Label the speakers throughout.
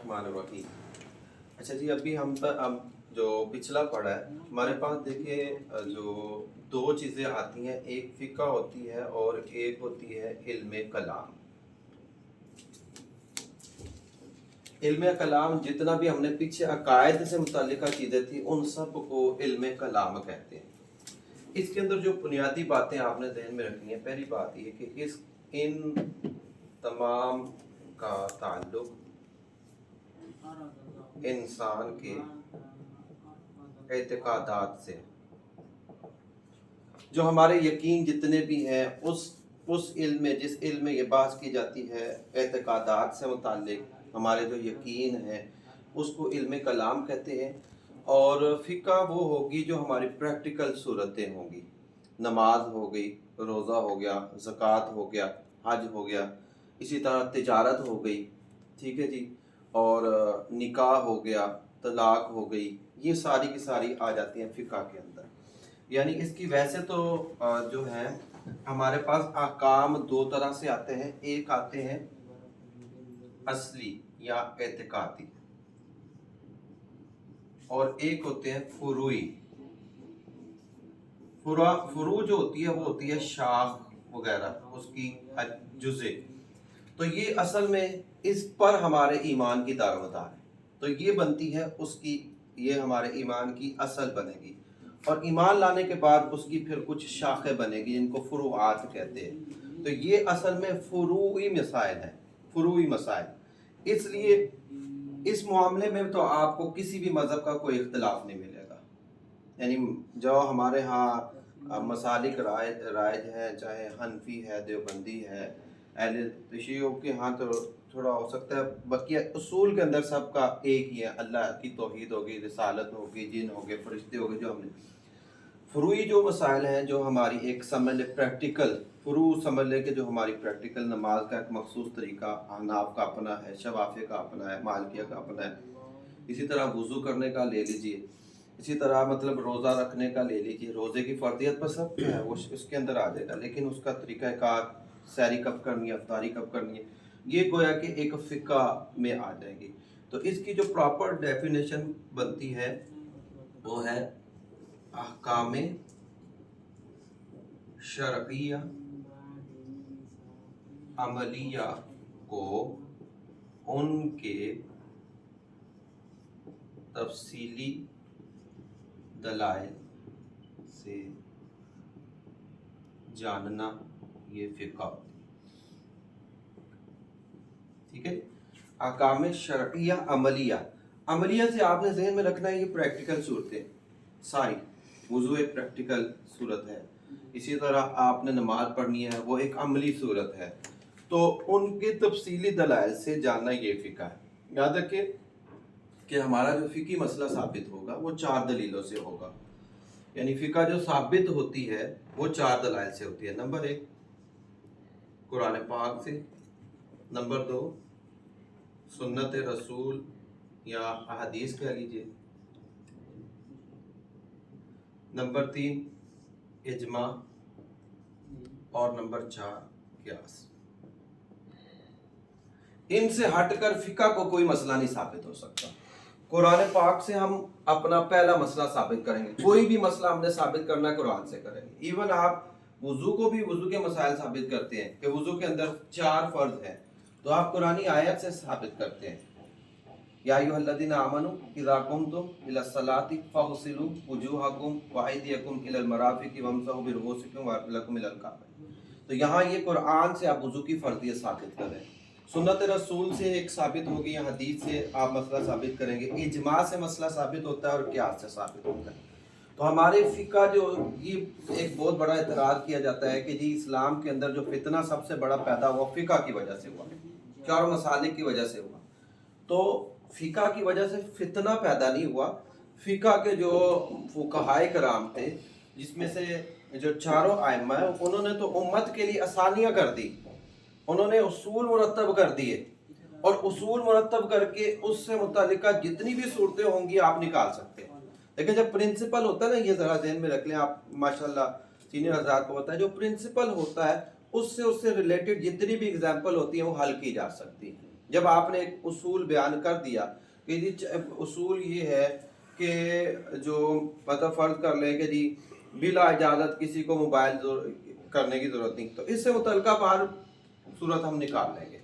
Speaker 1: बिस्मिल्लाहिर्रहमानिर्रहीम। अच्छा जी, अभी हम पर अब जो पिछला पढ़ा है हमारे पास देखिए जो दो चीज़ें आती हैं, एक फ़िक़्ह होती है और एक होती है इल्म कलाम। इल्म कलाम जितना भी हमने पीछे अकायद से मुताल्लिक़ा चीज़ें थी उन सब को इल्म कलाम कहते हैं। इसके अंदर जो बुनियादी बातें आपने ज़हन में रखनी है, पहली बात ये कि इन तमाम का ताल्लुक इंसान के एतकादात से, जो हमारे यकीन जितने भी हैं उस इल्म में, जिस इल्म में ये बात की जाती है एतकादात से मुताल्लिक हमारे जो यकीन है उसको इल्म कलाम कहते हैं। और फ़िक़्ह वो होगी जो हमारी प्रैक्टिकल सूरतें होंगी, नमाज हो गई, रोज़ा हो गया, ज़कात हो गया, हज हो गया, इसी तरह तिजारत हो गई, ठीक है जी, और निकाह हो गया, तलाक हो गई, ये सारी की सारी आ जाती हैं फ़िक़्ह के अंदर। यानी इसकी वैसे तो जो है हमारे पास अहकाम दो तरह से आते हैं, एक आते हैं असली या एतकादी और एक होते हैं फुरूई। फुरू जो होती है वो होती है शाख वगैरह, उसकी जुज़े। तो ये असल में इस पर हमारे ईमान की दारोमदार है, तो ये बनती है उसकी, ये हमारे ईमान की असल बनेगी और ईमान लाने के बाद उसकी फिर कुछ शाखें बनेगी जिनको फुरूआत कहते हैं। तो ये असल में फुरूई मसाइल हैं, फुरूई मसाइल। इसलिए इस मामले में तो आपको किसी भी मज़हब का कोई इख्तिलाफ नहीं मिलेगा। यानी जो हमारे यहाँ मसालिक राइज हैं, चाहे हनफी है, देवबंदी है, अहले तशय्युअ के यहाँ तो थोड़ा हो सकता है, बाकी उसूल के अंदर सबका एक ही है, अल्लाह की तौहीद होगी, रिसालत होगी, जिन हो गए, फरिश्ते हो गए। जो हमने फुरूई जो मसाइल हैं, जो हमारी एक समझ ले प्रैक्टिकल फुरू समझ ले कि जो हमारी प्रैक्टिकल नमाज का एक मखसूस तरीका हनाफ का अपना है, शवाफे का अपना है, मालिकिया का अपना है, इसी तरह वुज़ू करने का ले लीजिए, इसी तरह मतलब रोज़ा रखने का ले लीजिए। रोज़े की फ़र्दियत पर सब है वो उसके अंदर आ जाएगा, लेकिन उसका तरीक़ाकार, सैरी कब करनी है, अफ्तारी कब करनी है, ये गोया कि एक फ़िक़्ह में आ जाएगी। तो इसकी जो प्रॉपर डेफिनेशन बनती है वो है अहकाम शरइया अमलिया को उनके तफसीली दलाइल से जानना, ये फ़िक़्ह। ठीक है, अहकाम शरइया अमलिया, अमलिया से आपने ज़हन में रखना है ये प्रैक्टिकल सूरतें सारी। वुज़ू एक प्रैक्टिकल सूरत है, इसी तरह आपने नमाज पढ़नी है वो एक अमली सूरत है, तो उनके तफसीली दलाइल से जानना ये फ़िक़्ह है। याद रखिए कि हमारा जो फ़िक़ही मसला साबित होगा वो चार दलीलों से होगा। यानी फ़िक़्ह जो साबित होती है वो चार दलाइल से होती है। नंबर एक कुरान पाक से, नंबर दो सुन्नत रसूल या अहदीस कह लीजिए, नंबर तीन इजमा, और नंबर चार क़ियास। इनसे हटकर फ़िक़्ह को कोई मसला नहीं साबित हो सकता। कुरान पाक से हम अपना पहला मसला साबित करेंगे, कोई भी मसला हमने साबित करना है कुरान से करेंगे। इवन आप वुज़ू को भी वुज़ू के मसाइल साबित करते हैं कि वुज़ू के अंदर चार फ़र्ज हैं, तो आप कुरानी आयत से साबित करते हैं, या अय्युहल्लज़ीना आमनू इज़ा कुमतुम इलस्सलाति फ़ग़सिलू वुजूहकुम व अयदियकुम इलल मराफ़िक़ि वम्सहू बिरुऊसिकुम व अर्जुलकुम इलल काबैन। तो यहाँ ये कुरान से आप वुज़ू की फ़र्ज़ियत साबित करें, सुन्नत रसूल से एक साबित होगी, या हदीस से आप मसला साबित करेंगे, इजमा से मसला साबित होता है और क़ियास से साबित होता है। तो हमारे फ़िक़्ह जो ये एक बहुत बड़ा एतराज़ किया जाता है कि जी इस्लाम के अंदर जो फितना सबसे बड़ा पैदा हुआ फ़िक़्ह की वजह से हुआ, चार मसालिक की वजह से हुआ। तो फ़िक़्ह की वजह से फितना पैदा नहीं हुआ। फ़िक़्ह के जो फुक़हाए कराम थे, जिसमें से जो चारों आइम्मा है, उन्होंने तो उम्मत के लिए आसानियाँ कर दी, उन्होंने उसूल मुरत्तब कर दिए, और उसूल मुरत्तब करके उससे मुतालिका जितनी भी सूरतें होंगी आप निकाल सकते हैं। लेकिन जब प्रिंसिपल होता है ना, ये ज़रा ज़हन में रख लें आप, माशाल्लाह सीनियर हज़रात को पता है, जो प्रिंसिपल होता है उससे रिलेटेड जितनी भी एग्जाम्पल होती है वो हल की जा सकती है। جب آپ نے ایک اصول بیان کر دیا کہ جی اصول یہ ہے کہ جو مطلب فرض کر لیں کہ جی بلا اجازت کسی کو موبائل کرنے کی ضرورت نہیں، تو اس سے متعلقہ بار صورت ہم نکال لیں گے،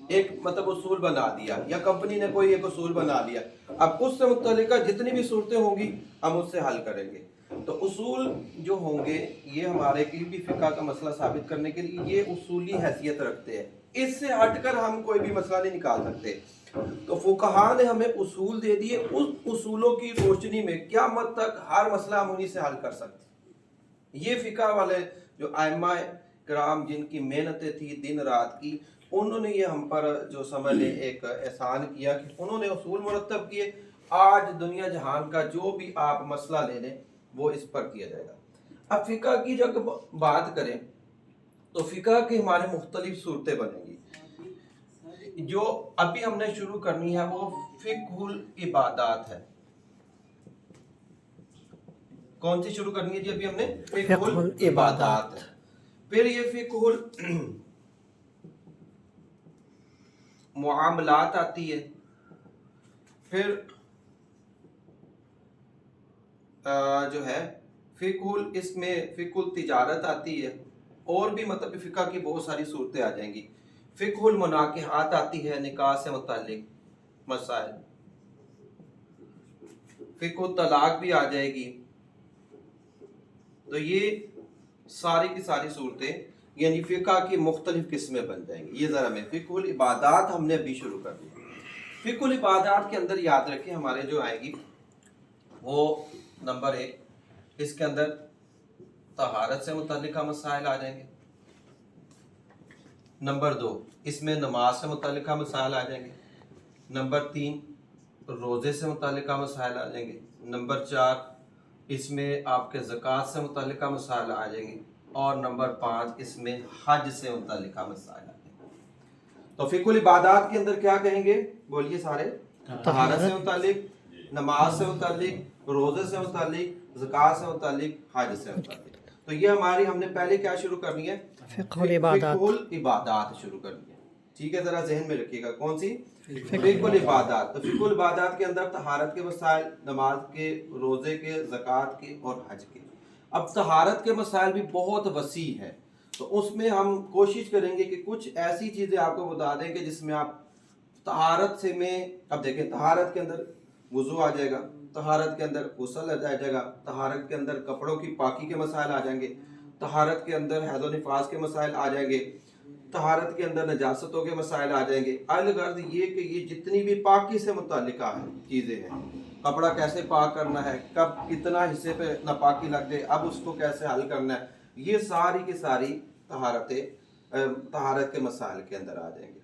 Speaker 1: ایک مطلب اصول بنا دیا یا کمپنی نے کوئی ایک اصول بنا لیا، اب اس سے متعلقہ جتنی بھی صورتیں ہوں گی ہم اس سے حل کریں گے۔ تو اصول جو ہوں گے یہ ہمارے کسی بھی فقہ کا مسئلہ ثابت کرنے کے لیے یہ اصولی حیثیت رکھتے ہیں، اس سے ہٹ کر ہم کوئی بھی مسئلہ نہیں نکال سکتے۔ تو فقہا نے ہمیں اصول دے دیے، اس اصولوں کی روشنی میں قیامت تک ہر مسئلہ ہم انہی سے حل کر سکتے۔ یہ فقہ والے جو ائمہ کرام جن کی محنتیں تھی دن رات کی، انہوں نے یہ ہم پر جو سمجھ لیں ایک احسان کیا کہ انہوں نے اصول مرتب کیے، آج دنیا جہان کا جو بھی آپ مسئلہ لے لیں وہ اس پر کیا جائے گا۔ اب فقہ کی جب بات کریں تو فقہ کی ہمارے مختلف صورتیں بنیں گی۔ جو ابھی ہم نے شروع کرنی ہے وہ فقہ العبادات ہے۔ کون سی شروع کرنی ہے جی؟ ابھی ہم نے فقہ العبادات ہے، پھر یہ فقہ معاملات آتی ہے، پھر جو ہے اس میں فقہ التجارت آتی ہے، اور بھی مطلب فقہ کی بہت ساری صورتیں آ جائیں گی۔ فقہ المناکحات آتی ہے، نکاح سے متعلق مسائل، فقہ الطلاق بھی آ جائے گی۔ تو یہ ساری کی ساری صورتیں یعنی فقہ کی مختلف قسمیں بن جائیں گی۔ یہ ذرا میں فقہ العبادات ہم نے ابھی شروع کر دی۔ فقہ العبادات کے اندر یاد رکھیں ہمارے جو آئے گی وہ نمبر 1 اس کے اندر طہارت سے متعلقہ مسائل آ جائیں گے، نمبر 2 اس میں نماز سے متعلقہ مسائل آ جائیں گے، نمبر 3 روزے سے متعلقہ مسائل آ جائیں گے، نمبر 4 اس میں آپ کے زکوٰۃ سے متعلقہ مسائل آ جائیں گے، اور نمبر 5 اس میں حج سے متعلقہ مسائل آ جائیں گے۔ تو فقہ العبادات کے اندر کیا کہیں گے؟ بولیے سارے۔ طہارت سے متعلق، نماز سے متعلق، روزے سے متعلق، زکوٰۃ سے متعلق، حج سے متعلق۔ تو یہ ہماری ہم نے پہلے کیا شروع کرنی ہے؟
Speaker 2: فقہ العبادات۔
Speaker 1: فقہ العبادات شروع کرنی ہے، ٹھیک ہے؟ ذرا ذہن میں رکھیے گا کون سی؟ فقہ العبادات۔ تو فقہ العبادات کے اندر طہارت کے مسائل، نماز کے، روزے کے، زکوٰۃ کے اور حج کے۔ اب طہارت کے مسائل بھی بہت وسیع ہیں، تو اس میں ہم کوشش کریں گے کہ کچھ ایسی چیزیں آپ کو بتا دیں کہ جس میں آپ طہارت سے میں اب دیکھیں طہارت کے اندر وضو آ جائے گا، طہارت کے اندر غسل آ جائے گا، طہارت کے اندر کپڑوں کی پاکی کے مسائل آ جائیں گے، طہارت کے اندر حیض و نفاس کے مسائل آ جائیں گے، طہارت کے اندر نجاستوں کے مسائل آ جائیں گے۔ الغرض یہ کہ یہ جتنی بھی پاکی سے متعلقہ چیزیں ہیں، کپڑا کیسے پاک کرنا ہے، کب کتنا حصے پہ ناپاکی لگ جائے اب اس کو کیسے حل کرنا ہے، یہ ساری کی ساری طہارت کے مسائل کے اندر آ جائیں گے۔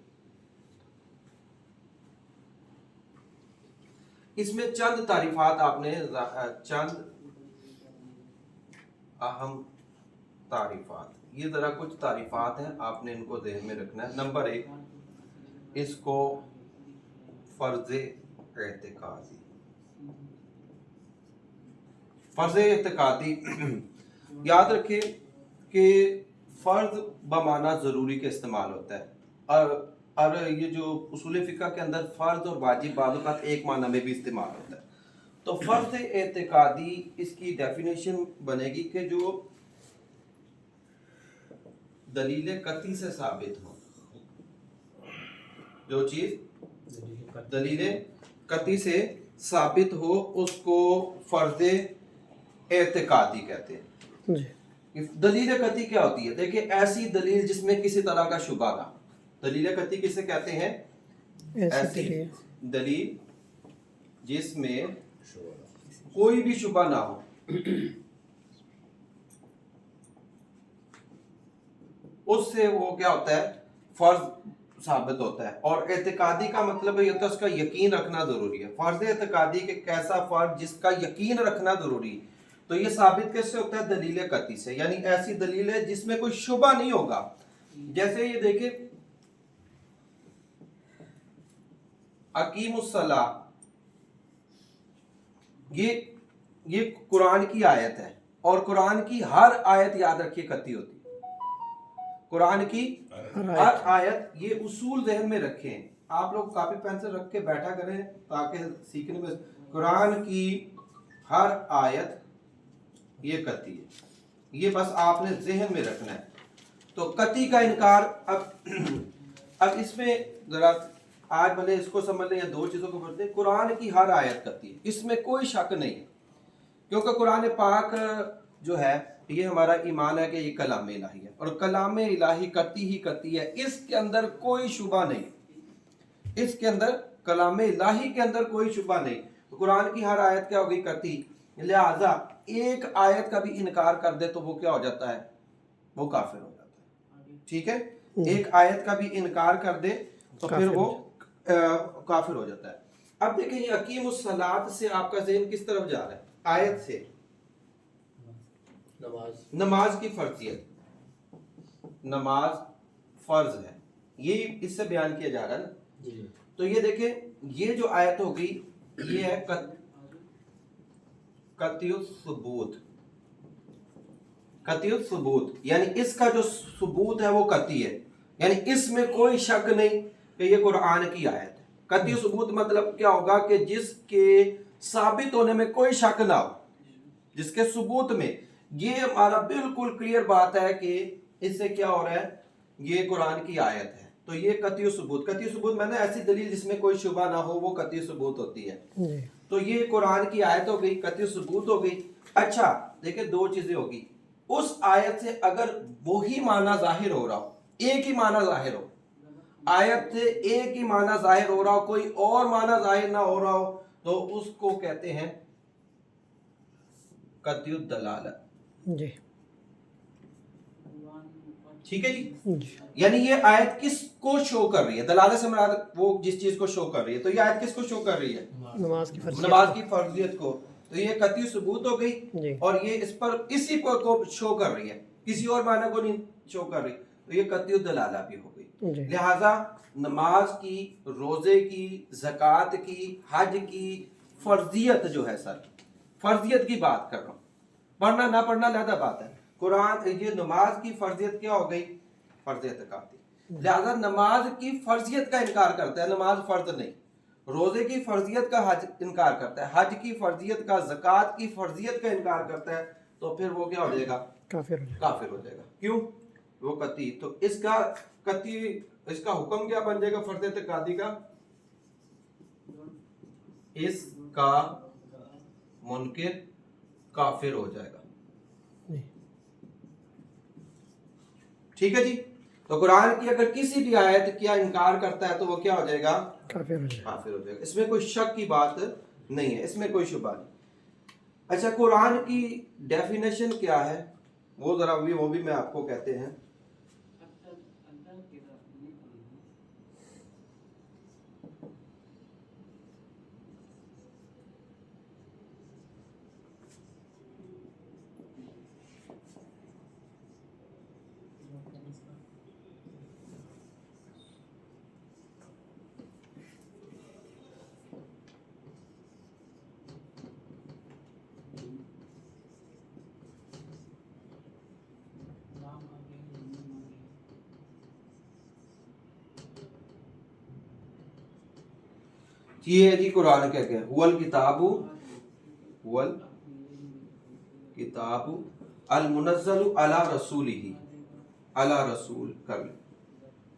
Speaker 1: اس میں چند تعریفات آپ نے چند اہم تعریفات، یہ ذرا کچھ تعریفات ہیں آپ نے ان کو ذہن میں رکھنا ہے۔ نمبر 1 اس کو فرض اعتقادی، فرض اعتقادی یاد رکھیں کہ فرض بمعنی ضروری کا استعمال ہوتا ہے، اور یہ جو اصول فقہ کے اندر فرض اور واجب بعض اوقات ایک معنی میں بھی استعمال ہوتا ہے۔ تو فرض اعتقادی اس کی ڈیفینیشن بنے گی کہ جو دلیل قطعی سے ثابت ہو، جو چیز دلیل قطعی سے ثابت ہو اس کو فرض اعتقادی کہتے ہیں۔ دلیل قطعی کیا ہوتی ہے؟ دیکھیں ایسی دلیل جس میں کسی طرح کا شبہ نہ، دلیل قطعی کسے کہتے ہیں؟ ایسی دلیل جس میں کوئی بھی شبہ نہ ہو، اس سے وہ کیا ہوتا ہے؟ فرض ثابت ہوتا ہے۔ اور اعتقادی کا مطلب یہ ہوتا ہے اس کا یقین رکھنا ضروری ہے۔ فرض اعتقادی کہ کیسا فرض جس کا یقین رکھنا ضروری ہے، تو یہ ثابت کیسے ہوتا ہے؟ دلیل قطعی سے، یعنی ایسی دلیل ہے جس میں کوئی شبہ نہیں ہوگا۔ جیسے یہ دیکھیں اقیم الصلاۃ، یہ قرآن کی آیت ہے، اور قرآن کی ہر آیت یاد رکھیے قطعی ہوتی ہے۔ قرآن کی ہر آیت، یہ اصول ذہن میں رکھیں आप लोग कॉपी पेंसिल रख के बैठा करें ताकि सीखने में कुरान की हर आयत ये कती है, ये बस आपने जहन में रखना है। तो कती का इनकार अब इसमें जरा आज भले इसको समझ लें या दो चीज़ों को पढ़ते हैं। कुरान की हर आयत कती है, इसमें कोई शक नहीं है, क्योंकि कुरान पाक जो है ये हमारा ईमान है कि ये कलाम इलाही है और कलाम इलाही कती ही कती है, इसके अंदर कोई शुबा नहीं, इसके अंदर कलाम इलाही के अंदर कोई शुबा नहीं। तो कुरान की हर आयत क्या होगी? कती। लिहाजा एक आयत का भी इनकार कर दे तो वो क्या हो जाता है? वो काफिर हो जाता है। ठीक है, एक आयत का भी इनकार कर दे तो फिर वो काफिर हो जाता है। अब देखें ये अकीमुस सलात से आपका ज़हन किस तरफ जा रहा है? आयत से नमाज की फर्जियत, नमाज फर्ज है, ये इससे बयान किया जा रहा है ना। तो ये देखें ये जो आयत होगी ये है कतियुस सबूत, यानी इसका जो सबूत है वो कती है, यानी इसमें कोई शक नहीं कि ये कुरान की आयत है। कतियुस सबूत मतलब क्या होगा कि जिसके साबित होने में कोई शक ना हो, जिसके सबूत में ये हमारा बिल्कुल क्लियर बात है कि इससे क्या हो रहा है, ये कुरान की आयत है। तो ये कतियुस सबूत, कतियुस सबूत मैंने ऐसी दलील जिसमें कोई शुबा ना हो वो कतियुस सबूत होती है। तो ये कुरान की आयत हो गई, कतियुस सबूत हो गई। अच्छा देखिए दो चीजें होगी, उस आयत से अगर वही माना जाहिर हो रहा हो, एक ही माना जाहिर हो, आयत से एक ही माना जाहिर हो रहा हो, कोई और माना जाहिर ना हो रहा हो, तो उसको कहते हैं कतियुद दलालत। ठीक है जी, यानी ये आयत किसको शो कर रही है? दलालत से मुराद वो जिस चीज को शो कर रही है। तो ये आयत किसको शो कर रही है? नमाज की फर्जियत को। तो ये कतई सबूत हो गई और ये इस पर इसी को शो कर रही है, किसी और माना को नहीं शो कर रही। तो ये कतई दलाला भी हो गई। लिहाजा नमाज की, रोजे की, ज़कात की, हज की फर्जियत जो है, सर फर्जियत की बात कर रहा हूँ, पढ़ना ना पढ़ना अलग बात है। कुरान ये नमाज की फर्जियत क्या हो गई? फर्जियत काती। लिहाजा नमाज की फर्जियत का इनकार करता है, नमाज फर्ज नहीं। रोजे की फर्जियत का हज इनकार करता है, हज की फर्जियत का, ज़कात की फर्जियत का इनकार करता है, तो फिर वो क्या हो जाएगा? काफिर हो जाएगा। क्यों? वो कती। तो इसका कती, इसका हुक्म क्या बन जाएगा फर्जियत काती का? इसका मुनकिर काफिर हो जाएगा। ठीक है जी। तो कुरान की अगर किसी भी आयत का इनकार करता है तो वो क्या हो जाएगा? काफिर हो जाएगा। इसमें कोई शक की बात नहीं है, इसमें कोई शुबा नहीं। अच्छा कुरान की डेफिनेशन क्या है वो जरा वो भी मैं आपको कहते हैं। ये है जी कुरान क्या क्या? हुवल किताबु अल मुनज़्ज़लु अला रसूलिही, अला रसूल कर ले,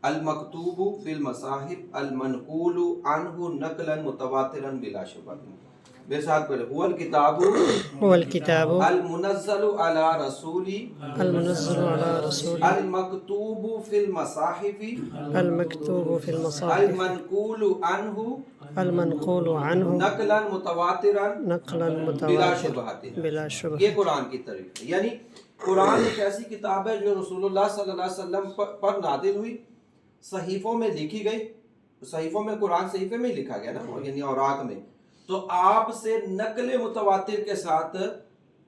Speaker 1: अल मकतूबु फिल मसाहिब अल मनकूलु अनहु नकलन मुतवातिरन बिला शुबह। बेसाथ पहले हुवल किताबु अल मुनज़्ज़लु अला रसूली, अल मकतूबु फिल मसाहिब अल मनकूलु अनहु नकलन मुतवातिरन बिला शुबह। ये कुरान की तारीफ है। यानी कुरान एक ऐसी किताब है जो रसूलुल्लाह सल्लल्लाहु अलैहि वसल्लम पर नादिल हुई, सहीफों में लिखी गई। सहीफों में कुरान सहीफे में ही लिखा गया ना, यानी औरात में। तो आपसे नकल मुतवातिर के साथ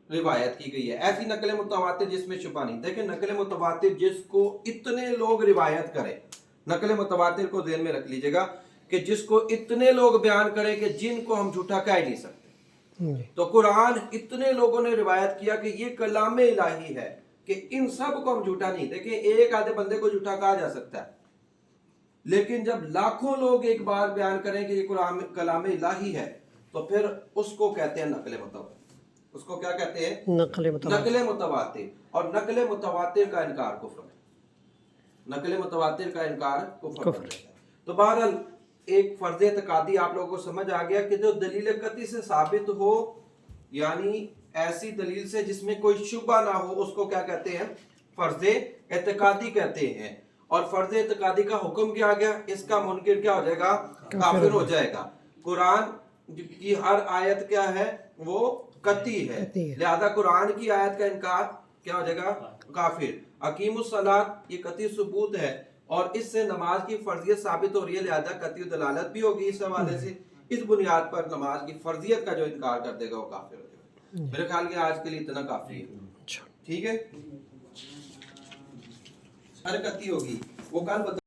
Speaker 1: रिवायत की गई है, ऐसी नकल मुतवातिर जिसमें शुबा नहीं। देखिए नकल मुतवातिर जिसको इतने लोग रिवायत करें, नकल मुतवातिर को ध्यान में रख लीजिएगा कि जिसको इतने लोग बयान करें कि जिनको हम झूठा कह ही नहीं सकते। तो कुरान इतने लोगों ने रिवायत किया कि ये कलाम इलाही है कि इन सब को हम झूठा नहीं। देखिए एक आधे बंदे को झूठा कहा जा सकता है, लेकिन जब लाखों लोग एक बार बयान करें कि ये कलाम इलाही है तो फिर उसको कहते हैं नकल मुतवातिर। उसको क्या कहते हैं? नकल मुतवातिर। और नकल मुतवातिर का इनकार कुफ्र है। नकल मुतवातिर का इनकार कुफ्र है। तो बहरहाल एक फर्ज एतकादी आप लोगों को समझ आ गया कि जो दलील कती से साबित हो, यानी ऐसी दलील से जिसमें कोई शुबा ना हो, उसको क्या कहते हैं? फर्ज एतकादी कहते हैं। और फर्ज एतकादी का हुक्म क्या आ गया? इसका मुनकिर क्या हो जाएगा? काफिर हो जाएगा। कुरान की हर आयत क्या है? वो कती है, लिहाजा कुरान की आयत का इनकार क्या हो जाएगा? काफिर। अकीमुस सलात ये कती सबूत है और इससे नमाज की फर्जियत साबित हो रही है, लिहाजा कती दलालत भी होगी इस हवाले से। इस बुनियाद पर नमाज की फर्जियत का जो इनकार कर देगा वो काफिर हो जाएगा। मेरे ख्याल में आज के लिए इतना काफी है। ठीक है, हरकती होगी वो कल